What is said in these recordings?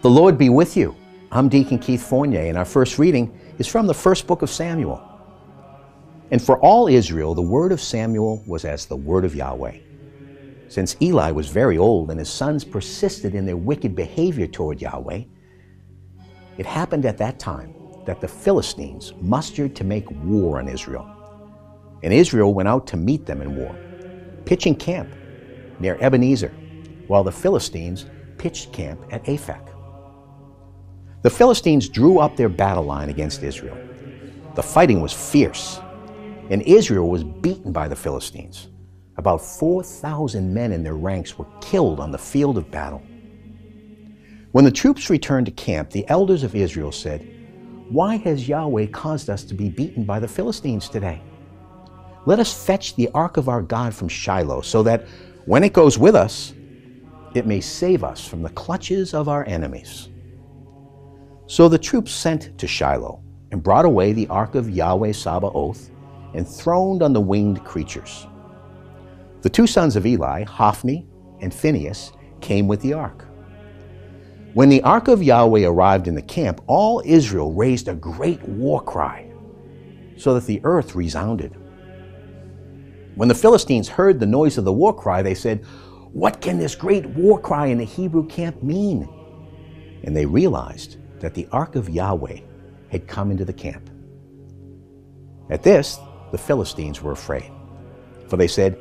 The Lord be with you. I'm Deacon Keith Fournier, and our first reading is from the first book of Samuel. And for all Israel, the word of Samuel was as the word of Yahweh. Since Eli was very old and his sons persisted in their wicked behavior toward Yahweh, it happened at that time that the Philistines mustered to make war on Israel. And Israel went out to meet them in war, pitching camp near Ebenezer, while the Philistines pitched camp at Aphek. The Philistines drew up their battle line against Israel. The fighting was fierce, and Israel was beaten by the Philistines. About 4,000 men in their ranks were killed on the field of battle. When the troops returned to camp, the elders of Israel said, "Why has Yahweh caused us to be beaten by the Philistines today? Let us fetch the ark of our God from Shiloh, so that when it goes with us, it may save us from the clutches of our enemies." So the troops sent to Shiloh and brought away the ark of Yahweh Sabaoth, enthroned on the winged creatures. The two sons of Eli, Hophni and Phinehas, came with the ark. When the ark of Yahweh arrived in the camp, all Israel raised a great war cry, so that the earth resounded. When the Philistines heard the noise of the war cry, they said, "What can this great war cry in the Hebrew camp mean?" And they realized that the ark of Yahweh had come into the camp. At this, the Philistines were afraid, for they said,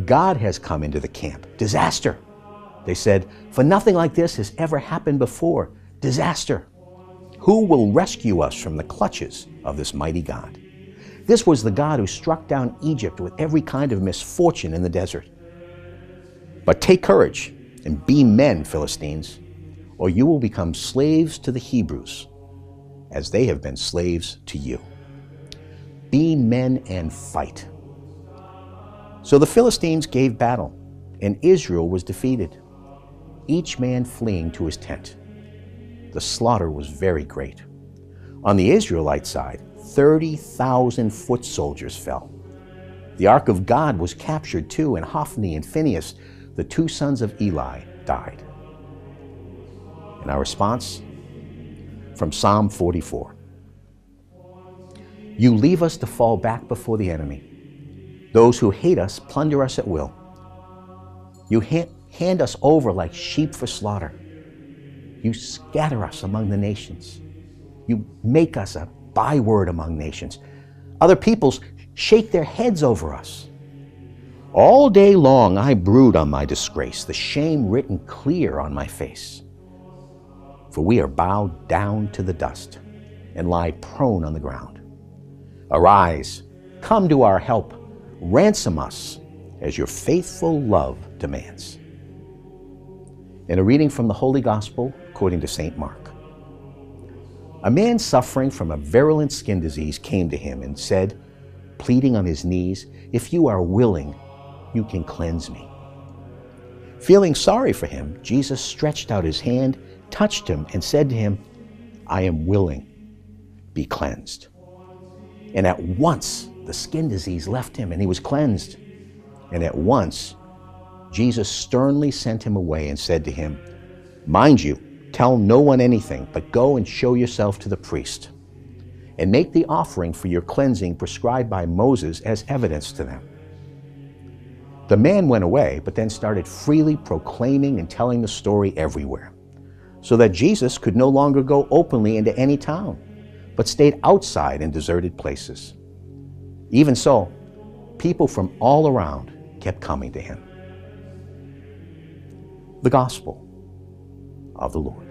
"God has come into the camp. Disaster!" They said, "For nothing like this has ever happened before. Disaster! Who will rescue us from the clutches of this mighty God? This was the God who struck down Egypt with every kind of misfortune in the desert. But take courage and be men, Philistines, or you will become slaves to the Hebrews, as they have been slaves to you. Be men and fight." So the Philistines gave battle, and Israel was defeated, each man fleeing to his tent. The slaughter was very great. On the Israelite side, 30,000 foot soldiers fell. The ark of God was captured too, and Hophni and Phinehas, the two sons of Eli, died. And our response from Psalm 44. You leave us to fall back before the enemy. Those who hate us plunder us at will. You hand us over like sheep for slaughter. You scatter us among the nations. You make us a byword among nations. Other peoples shake their heads over us. All day long I brood on my disgrace, the shame written clear on my face. For we are bowed down to the dust and lie prone on the ground. Arise, come to our help, ransom us as your faithful love demands. In a reading from the Holy Gospel according to St. Mark. A man suffering from a virulent skin disease came to him and said, pleading on his knees, "If you are willing, you can cleanse me." Feeling sorry for him, Jesus stretched out his hand, touched him, and said to him, "I am willing, be cleansed." And at once the skin disease left him and he was cleansed. And at once Jesus sternly sent him away and said to him, "Mind you, tell no one anything, but go and show yourself to the priest, and make the offering for your cleansing prescribed by Moses as evidence to them." The man went away, but then started freely proclaiming and telling the story everywhere, so that Jesus could no longer go openly into any town, but stayed outside in deserted places. Even so, people from all around kept coming to him. The Gospel of the Lord.